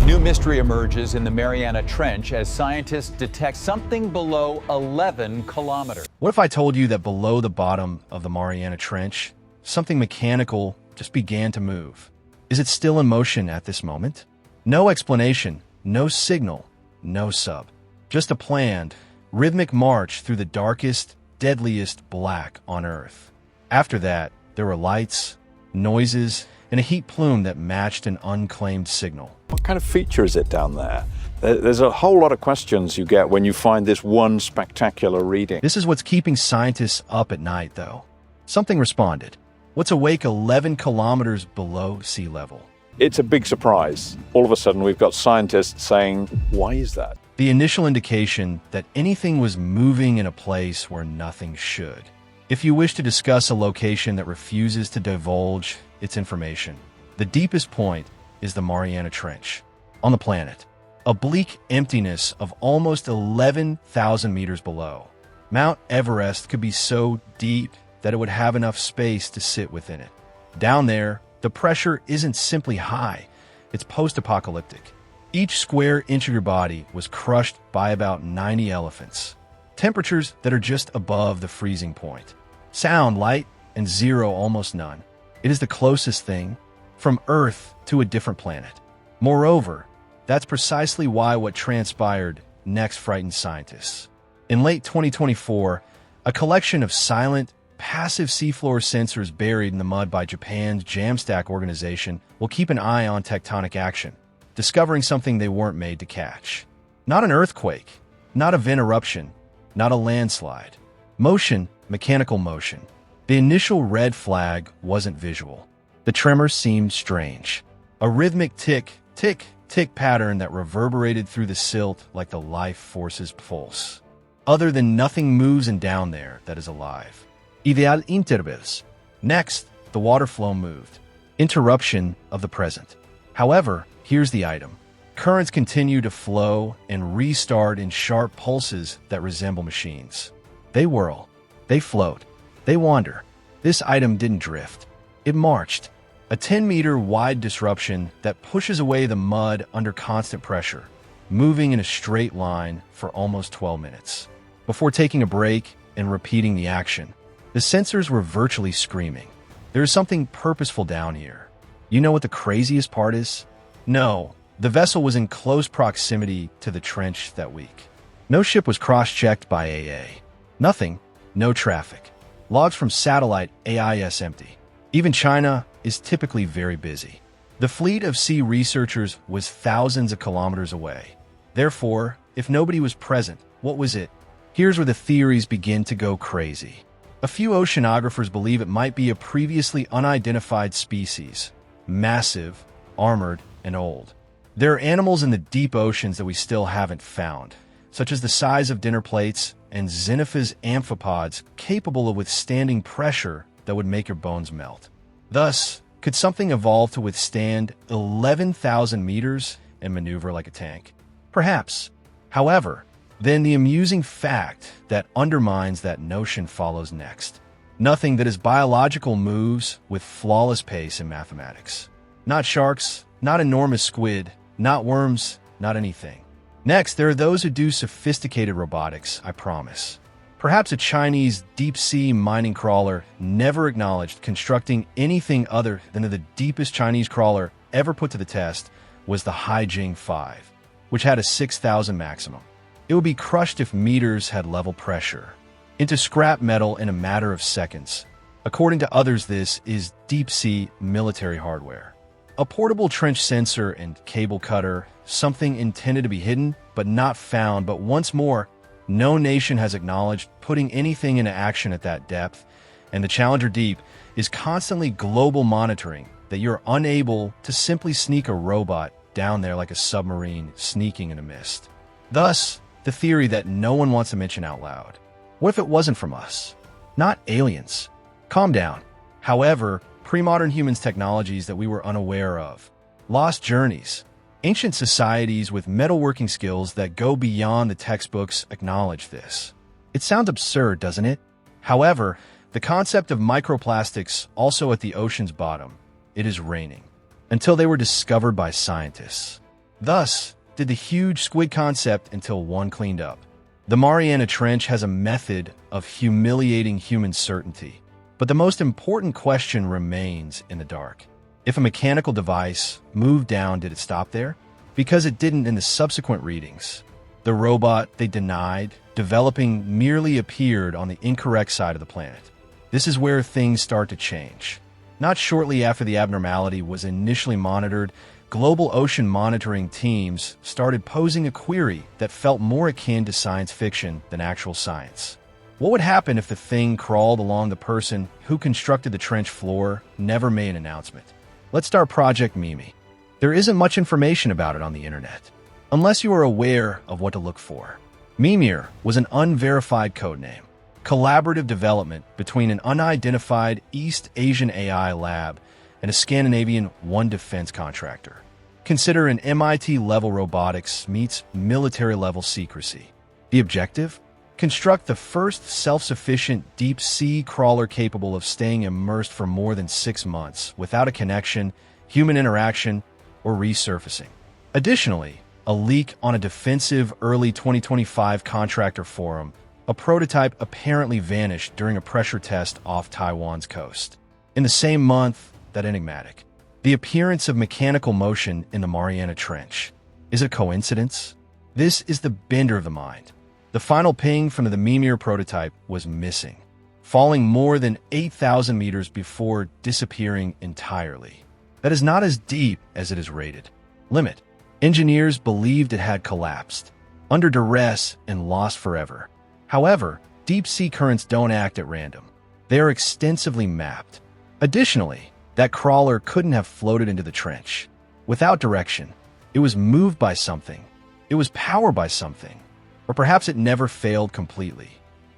New mystery emerges in the Mariana Trench as scientists detect something below 11 kilometers. What if I told you that below the bottom of the Mariana Trench, something mechanical just began to move? Is it still in motion at this moment? No explanation, no signal, no sub. Just a planned, rhythmic march through the darkest, deadliest black on Earth. After that, there were lights, noises, and a heat plume that matched an unclaimed signal. What kind of feature is it down there? There's a whole lot of questions you get when you find this one spectacular reading. This is what's keeping scientists up at night, though. Something responded. What's awake 11 kilometers below sea level? It's a big surprise. All of a sudden, we've got scientists saying, why is that? The initial indication that anything was moving in a place where nothing should. If you wish to discuss a location that refuses to divulge its information, the deepest point is the Mariana Trench on the planet, a bleak emptiness of almost 11,000 meters below. Mount Everest could be so deep that it would have enough space to sit within it. Down there, the pressure isn't simply high, it's post-apocalyptic. Each square inch of your body was crushed by about 90 elephants. Temperatures that are just above the freezing point. Sound, light, and zero, almost none. It is the closest thing from Earth to a different planet. Moreover, that's precisely why what transpired next frightened scientists. In late 2024, a collection of silent, passive seafloor sensors buried in the mud by Japan's Jamstack organization will keep an eye on tectonic action, discovering something they weren't made to catch. Not an earthquake, not a vent eruption, not a landslide. Motion, mechanical motion. The initial red flag wasn't visual. The tremor seemed strange. A rhythmic tick, tick, tick pattern that reverberated through the silt like the life force's pulse. Other than nothing moves and down there that is alive. Ideal intervals. Next, the water flow moved. Interruption of the present. However, here's the item. Currents continue to flow and restart in sharp pulses that resemble machines. They whirl. They float. They wander. This item didn't drift. It marched. A 10-meter wide disruption that pushes away the mud under constant pressure, moving in a straight line for almost 12 minutes. Before taking a break and repeating the action, the sensors were virtually screaming. There is something purposeful down here. You know what the craziest part is? No, the vessel was in close proximity to the trench that week. No ship was cross-checked by AA. Nothing, no traffic. Logs from satellite AIS empty. Even China is typically very busy. The fleet of sea researchers was thousands of kilometers away. Therefore, if nobody was present, what was it? Here's where the theories begin to go crazy. A few oceanographers believe it might be a previously unidentified species, massive, armored, and old. There are animals in the deep oceans that we still haven't found, such as the size of dinner plates and Xenophys amphipods capable of withstanding pressure that would make your bones melt. Thus, could something evolve to withstand 11,000 meters and maneuver like a tank? Perhaps. However, then the amusing fact that undermines that notion follows next. Nothing that is biological moves with flawless pace in mathematics. Not sharks, not enormous squid, not worms, not anything. Next, there are those who do sophisticated robotics, I promise. Perhaps a Chinese deep-sea mining crawler never acknowledged constructing anything other than the deepest Chinese crawler ever put to the test was the Haijing 5, which had a 6,000 maximum. It would be crushed if meters had level pressure, into scrap metal in a matter of seconds. According to others, this is deep-sea military hardware. A portable trench sensor and cable cutter, something intended to be hidden but not found, but once more, no nation has acknowledged putting anything into action at that depth, and the Challenger Deep is constantly global monitoring that you're unable to simply sneak a robot down there like a submarine sneaking in a mist. Thus, the theory that no one wants to mention out loud. What if it wasn't from us? Not aliens. Calm down. However, pre-modern humans' technologies that we were unaware of. Lost journeys. Ancient societies with metalworking skills that go beyond the textbooks acknowledge this. It sounds absurd, doesn't it? However, the concept of microplastics also at the ocean's bottom, it is raining. Until they were discovered by scientists. Thus did the huge squid concept until one cleaned up. The Mariana Trench has a method of humiliating human certainty, but the most important question remains in the dark. If a mechanical device moved down, did it stop there? Because it didn't in the subsequent readings. The robot they denied developing merely appeared on the incorrect side of the planet. This is where things start to change. Not shortly after the abnormality was initially monitored, global ocean monitoring teams started posing a query that felt more akin to science fiction than actual science. What would happen if the thing crawled along the person who constructed the trench floor never made an announcement? Let's start Project Mimi. There isn't much information about it on the internet, unless you are aware of what to look for. Mimir was an unverified codename, collaborative development between an unidentified East Asian AI lab and a Scandinavian one defense contractor. Consider an MIT-level robotics meets military-level secrecy. The objective? Construct the first self-sufficient deep-sea crawler capable of staying immersed for more than 6 months without a connection, human interaction, or resurfacing. Additionally, a leak on a defensive early 2025 contractor forum, a prototype apparently vanished during a pressure test off Taiwan's coast. In the same month, that enigmatic. The appearance of mechanical motion in the Mariana Trench. Is it a coincidence? This is the bender of the mind. The final ping from the Mimir prototype was missing, falling more than 8,000 meters before disappearing entirely. That is not as deep as it is rated. Limit. Engineers believed it had collapsed, under duress and lost forever. However, deep-sea currents don't act at random. They are extensively mapped. Additionally, that crawler couldn't have floated into the trench. Without direction, it was moved by something. It was powered by something. Or perhaps it never failed completely.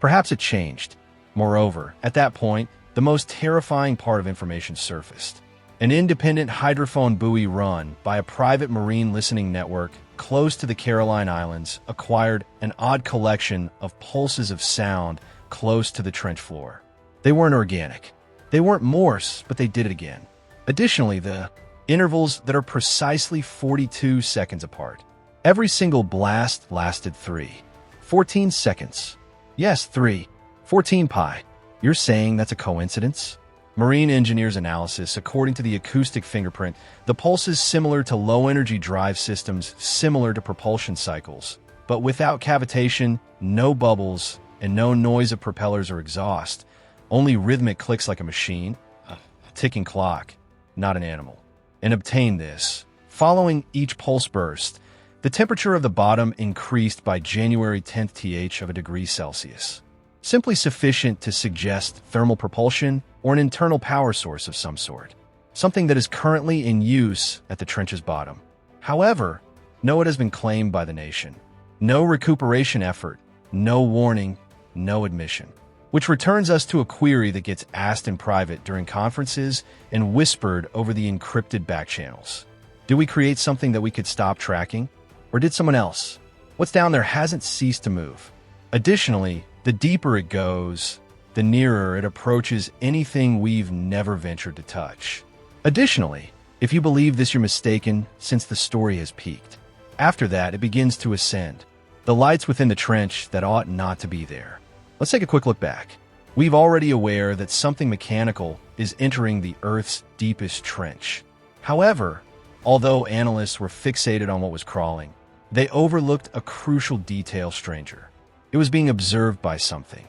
Perhaps it changed. Moreover, at that point, the most terrifying part of information surfaced. An independent hydrophone buoy run by a private marine listening network close to the Caroline Islands acquired an odd collection of pulses of sound close to the trench floor. They weren't organic. They weren't Morse, but they did it again. Additionally, the intervals that are precisely 42 seconds apart. Every single blast lasted 14 seconds. Yes, 14 pi. You're saying that's a coincidence? Marine engineers' analysis, according to the acoustic fingerprint, the pulses similar to low-energy drive systems, similar to propulsion cycles, but without cavitation, no bubbles, and no noise of propellers or exhaust. Only rhythmic clicks like a machine, a ticking clock, not an animal. And obtain this. Following each pulse burst, the temperature of the bottom increased by January 10th th of a degree Celsius. Simply sufficient to suggest thermal propulsion or an internal power source of some sort. Something that is currently in use at the trench's bottom. However, no, it has been claimed by the nation. No recuperation effort, no warning, no admission. Which returns us to a query that gets asked in private during conferences and whispered over the encrypted back channels. Did we create something that we could stop tracking? Or did someone else? What's down there hasn't ceased to move. Additionally, the deeper it goes, the nearer it approaches anything we've never ventured to touch. Additionally, if you believe this, you're mistaken, since the story has peaked. After that, it begins to ascend. The lights within the trench that ought not to be there. Let's take a quick look back. We've already aware that something mechanical is entering the Earth's deepest trench. However, although analysts were fixated on what was crawling, they overlooked a crucial detail, stranger. It was being observed by something.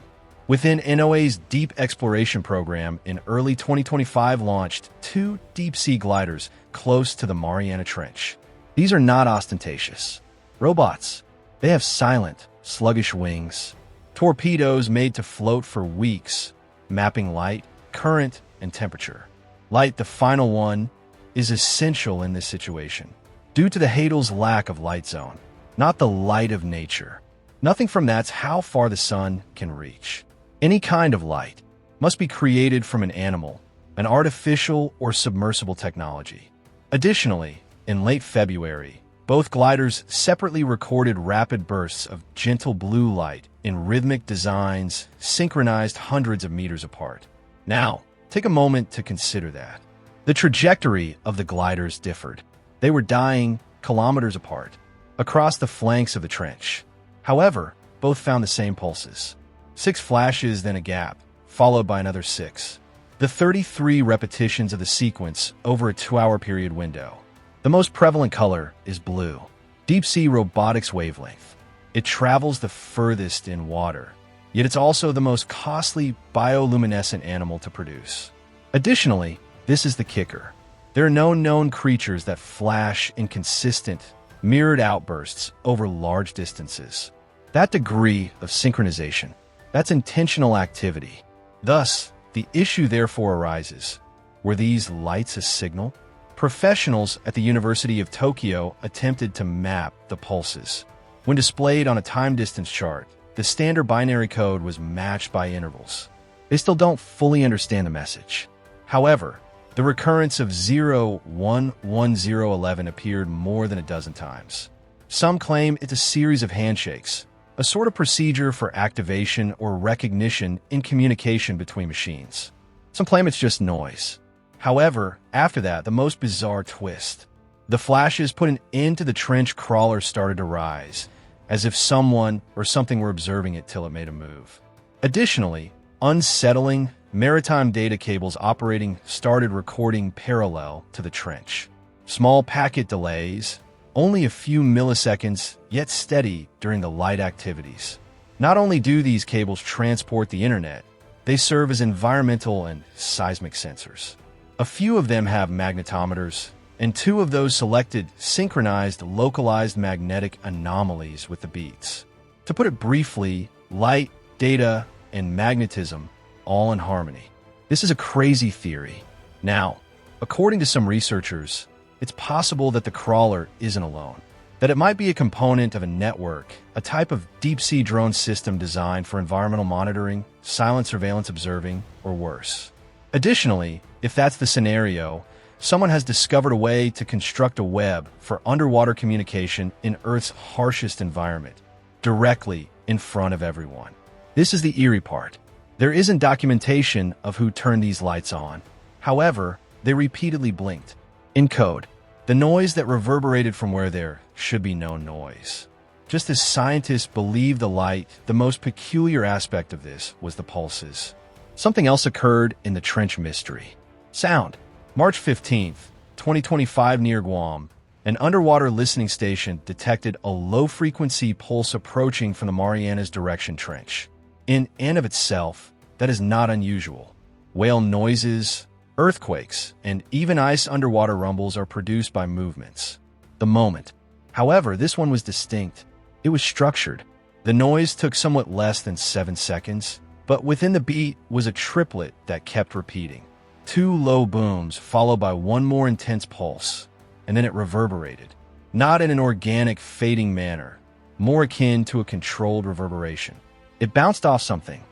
Within NOAA's Deep Exploration Program in early 2025 launched 2 deep-sea gliders close to the Mariana Trench. These are not ostentatious robots. They have silent, sluggish wings, torpedoes made to float for weeks, mapping light, current, and temperature. Light, the final one, is essential in this situation, due to the Hadel's lack of light zone, not the light of nature. Nothing from that's how far the sun can reach. Any kind of light must be created from an animal, an artificial or submersible technology. Additionally, in late February, both gliders separately recorded rapid bursts of gentle blue light in rhythmic designs synchronized hundreds of meters apart. Now, take a moment to consider that. The trajectory of the gliders differed. They were dying kilometers apart, across the flanks of the trench. However, both found the same pulses. 6 flashes, then a gap, followed by another 6. The 33 repetitions of the sequence over a 2-hour period window. The most prevalent color is blue, deep-sea robotics wavelength. It travels the furthest in water, yet it's also the most costly bioluminescent animal to produce. Additionally, this is the kicker. There are no known creatures that flash in consistent, mirrored outbursts over large distances. That degree of synchronization, that's intentional activity. Thus, the issue therefore arises. Were these lights a signal? Professionals at the University of Tokyo attempted to map the pulses. When displayed on a time-distance chart, the standard binary code was matched by intervals. They still don't fully understand the message. However, the recurrence of 011011 appeared more than a dozen times. Some claim it's a series of handshakes, a sort of procedure for activation or recognition in communication between machines. Some claim it's just noise. However, after that, the most bizarre twist. The flashes put an end to the trench crawler started to rise, as if someone or something were observing it till it made a move. Additionally, unsettling maritime data cables operating started recording parallel to the trench. Small packet delays, only a few milliseconds, yet steady during the light activities. Not only do these cables transport the internet, they serve as environmental and seismic sensors. A few of them have magnetometers, and 2 of those selected synchronized localized magnetic anomalies with the beats. To put it briefly, light, data, and magnetism all in harmony. This is a crazy theory. Now, according to some researchers, it's possible that the crawler isn't alone, that it might be a component of a network, a type of deep-sea drone system designed for environmental monitoring, silent surveillance observing, or worse. Additionally, if that's the scenario, someone has discovered a way to construct a web for underwater communication in Earth's harshest environment, directly in front of everyone. This is the eerie part. There isn't documentation of who turned these lights on. However, they repeatedly blinked. In code, the noise that reverberated from where there should be no noise. Just as scientists believe the light, the most peculiar aspect of this was the pulses. Something else occurred in the trench mystery. Sound. March 15th, 2025 near Guam, an underwater listening station detected a low-frequency pulse approaching from the Mariana's direction trench. In and of itself, that is not unusual. Whale noises, earthquakes, and even ice underwater rumbles are produced by movements. The moment. However, this one was distinct. It was structured. The noise took somewhat less than 7 seconds, but within the beat was a triplet that kept repeating. 2 low booms followed by 1 more intense pulse, and then it reverberated. Not in an organic, fading manner, more akin to a controlled reverberation. It bounced off something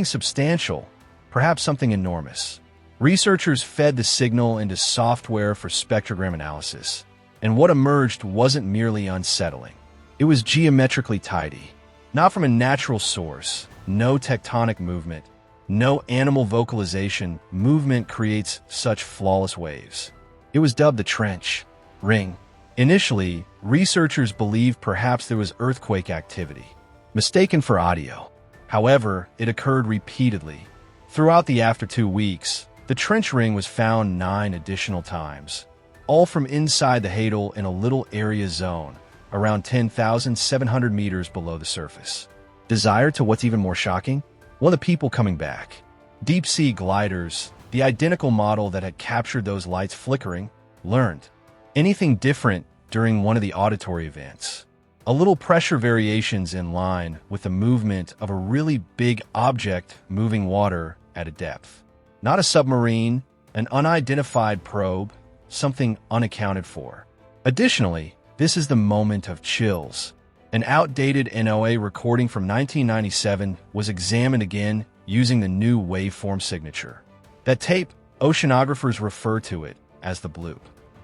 substantial, perhaps something enormous. Researchers fed the signal into software for spectrogram analysis, and what emerged wasn't merely unsettling. It was geometrically tidy, not from a natural source, no tectonic movement, no animal vocalization. Movement creates such flawless waves. It was dubbed the trench ring. Initially, researchers believed perhaps there was earthquake activity, mistaken for audio. However, it occurred repeatedly. Throughout the after 2 weeks, the trench ring was found 9 additional times, all from inside the Hadal in a little area zone, around 10,700 meters below the surface. Desire to what's even more shocking? Well, the people coming back. Deep-sea gliders, the identical model that had captured those lights flickering, learned anything different during one of the auditory events. A little pressure variations in line with the movement of a really big object moving water at a depth. Not a submarine, an unidentified probe, something unaccounted for. Additionally, this is the moment of chills. An outdated NOAA recording from 1997 was examined again using the new waveform signature. That tape, oceanographers refer to it as the bloop,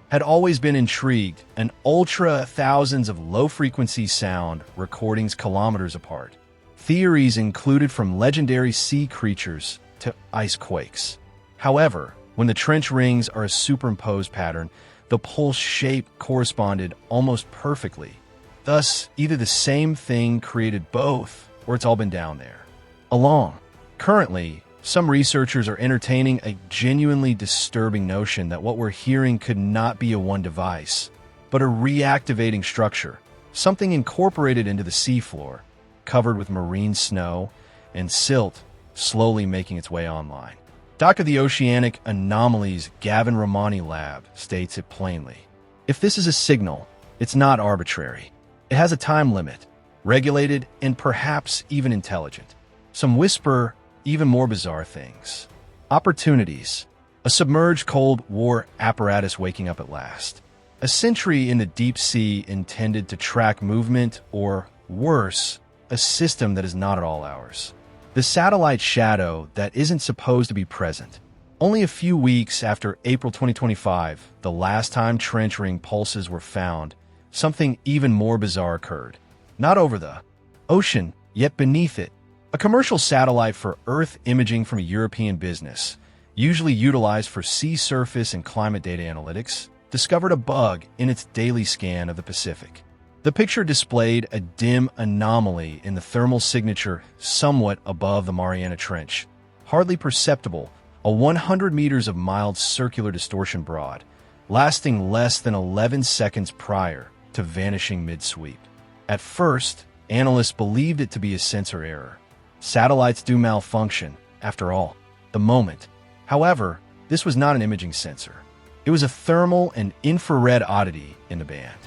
had always been intrigued, an ultra thousands of low-frequency sound recordings kilometers apart. Theories included from legendary sea creatures to ice quakes. However, when the trench rings are a superimposed pattern, The pulse shape corresponded almost perfectly. Thus, either the same thing created both, or it's all been down there. Currently, some researchers are entertaining a genuinely disturbing notion that what we're hearing could not be a one device, but a reactivating structure, something incorporated into the seafloor, covered with marine snow and silt slowly making its way online. Doc of the Oceanic Anomalies Gavin Romani Lab states it plainly. If this is a signal, it's not arbitrary. It has a time limit, regulated, and perhaps even intelligent. Some whisper even more bizarre things. Opportunities. A submerged Cold War apparatus waking up at last. A sentry in the deep sea intended to track movement, or worse, a system that is not at all ours. The satellite shadow that isn't supposed to be present. Only a few weeks after April 2025, the last time trench ring pulses were found, something even more bizarre occurred. Not over the ocean, yet beneath it. A commercial satellite for Earth imaging from a European business, usually utilized for sea surface and climate data analytics, discovered a bug in its daily scan of the Pacific. The picture displayed a dim anomaly in the thermal signature somewhat above the Mariana Trench, hardly perceptible, a 100 meters of mild circular distortion broad, lasting less than 11 seconds prior to vanishing mid-sweep. At first, analysts believed it to be a sensor error. Satellites do malfunction, after all, the moment. However, this was not an imaging sensor. It was a thermal and infrared oddity in the band.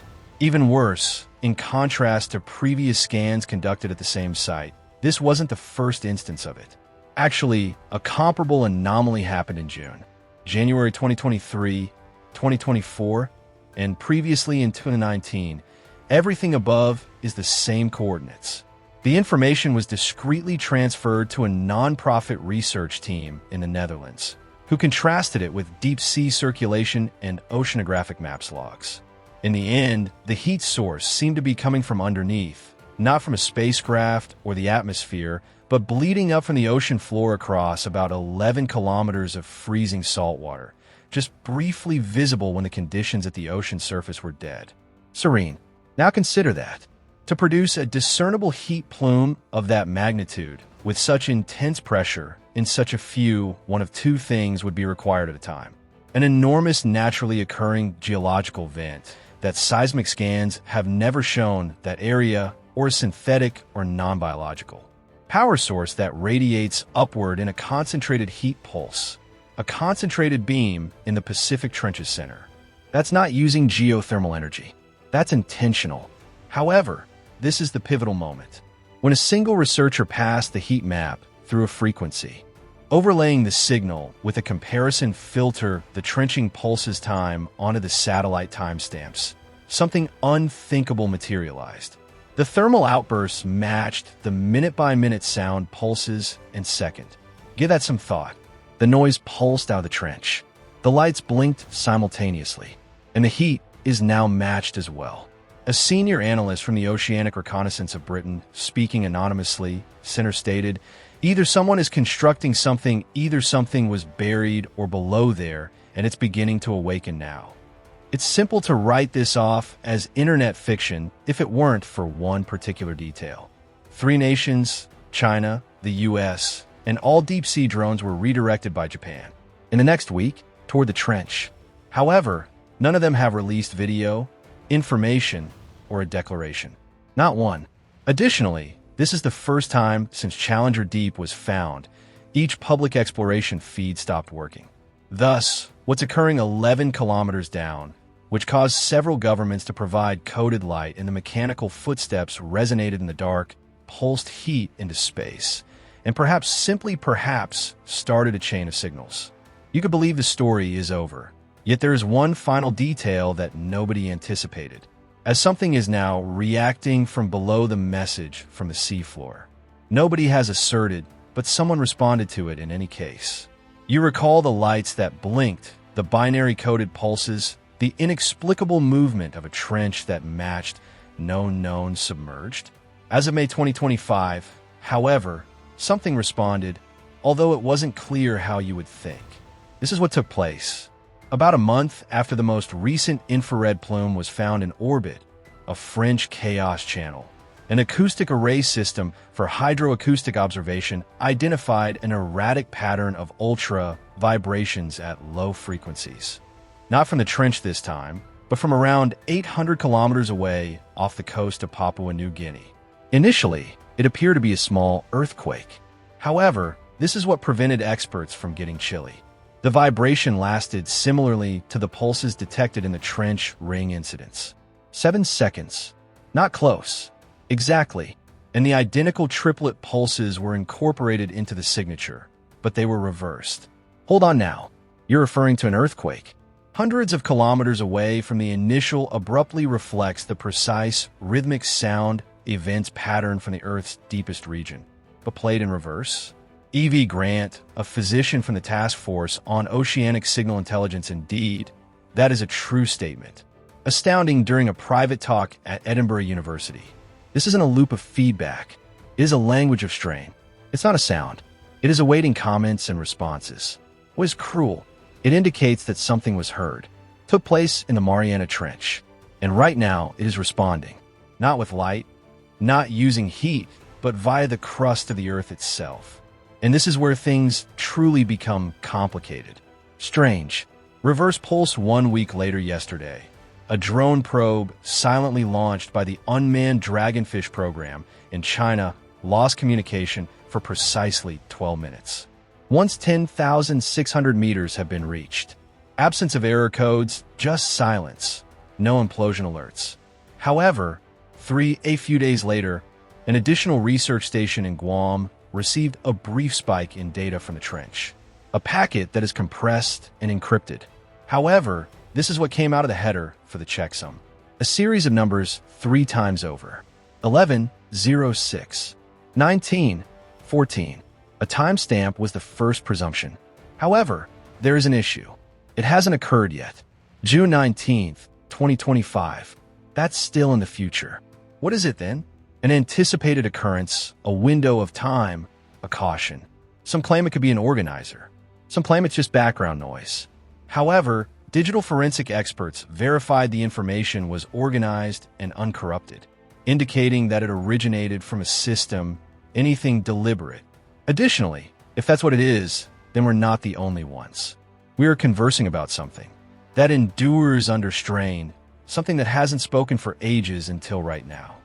Even worse, in contrast to previous scans conducted at the same site, this wasn't the first instance of it. Actually, a comparable anomaly happened in June, January 2023, 2024, and previously in 2019. Everything above is the same coordinates. The information was discreetly transferred to a non-profit research team in the Netherlands, who contrasted it with deep-sea circulation and oceanographic maps logs. In the end, the heat source seemed to be coming from underneath, not from a spacecraft or the atmosphere, but bleeding up from the ocean floor across about 11 kilometers of freezing salt water, just briefly visible when the conditions at the ocean surface were dead. Serene. Now consider that. To produce a discernible heat plume of that magnitude, with such intense pressure, in such a few, one of two things would be required at a time. An enormous naturally occurring geological vent that seismic scans have never shown that area, or synthetic or non-biological. Power source that radiates upward in a concentrated heat pulse, a concentrated beam in the Pacific Trench's center. That's not using geothermal energy. That's intentional. However, this is the pivotal moment. When a single researcher passed the heat map through a frequency, overlaying the signal with a comparison filter the trenching pulse's time onto the satellite timestamps, something unthinkable materialized. The thermal outbursts matched the minute-by-minute sound pulses and second. Give that some thought. The noise pulsed out of the trench. The lights blinked simultaneously, and the heat is now matched as well. A senior analyst from the Oceanic Reconnaissance of Britain, speaking anonymously, center stated, either someone is constructing something, either something was buried or below there, and it's beginning to awaken now. It's simple to write this off as internet fiction if it weren't for one particular detail. 3 nations, China, the US, and all deep-sea drones were redirected by Japan in the next week toward the trench. However, none of them have released video, information, or a declaration. Not one. Additionally, this is the first time since Challenger Deep was found, each public exploration feed stopped working. Thus, what's occurring 11 kilometers down, which caused several governments to provide coded light, and the mechanical footsteps resonated in the dark, pulsed heat into space, and perhaps, simply perhaps, started a chain of signals. You could believe the story is over. Yet there is one final detail that nobody anticipated, as something is now reacting from below the message from the seafloor. Nobody has asserted, but someone responded to it in any case. You recall the lights that blinked, the binary-coded pulses, the inexplicable movement of a trench that matched known submerged? As of May 2025, however, something responded, although it wasn't clear how you would think. This is what took place. About a month after the most recent infrared plume was found in orbit, a French chaos channel, an acoustic array system for hydroacoustic observation, identified an erratic pattern of ultra vibrations at low frequencies. Not from the trench this time, but from around 800 kilometers away off the coast of Papua New Guinea. Initially, it appeared to be a small earthquake. However, this is what prevented experts from getting chilly. The vibration lasted similarly to the pulses detected in the trench ring incidents. 7 seconds. Not close. Exactly. And the identical triplet pulses were incorporated into the signature, but they were reversed. Hold on now. You're referring to an earthquake. Hundreds of kilometers away from the initial abruptly reflects the precise rhythmic sound events pattern from the Earth's deepest region, but played in reverse. E.V. Grant, a physician from the Task Force on Oceanic Signal Intelligence, indeed, that is a true statement. Astounding during a private talk at Edinburgh University. This isn't a loop of feedback. It is a language of strain. It's not a sound. It is awaiting comments and responses. What is cruel? It indicates that something was heard, took place in the Mariana Trench, and right now it is responding, not with light, not using heat, but via the crust of the Earth itself. And this is where things truly become complicated. Strange. Reverse pulse 1 week later yesterday. A drone probe silently launched by the unmanned Dragonfish program in China lost communication for precisely 12 minutes. Once 10,600 meters have been reached. Absence of error codes, just silence. No implosion alerts. However, a few days later, an additional research station in Guam received a brief spike in data from the trench. A packet that is compressed and encrypted. However, this is what came out of the header for the checksum. A series of numbers 3 times over. 11, 06, 19, 14. A timestamp was the first presumption. However, there is an issue. It hasn't occurred yet. June 19th, 2025. That's still in the future. What is it then? An anticipated occurrence, a window of time, a caution. Some claim it could be an organizer. Some claim it's just background noise. However, digital forensic experts verified the information was organized and uncorrupted, indicating that it originated from a system, anything deliberate. Additionally, if that's what it is, then we're not the only ones. We are conversing about something that endures under strain, something that hasn't spoken for ages until right now.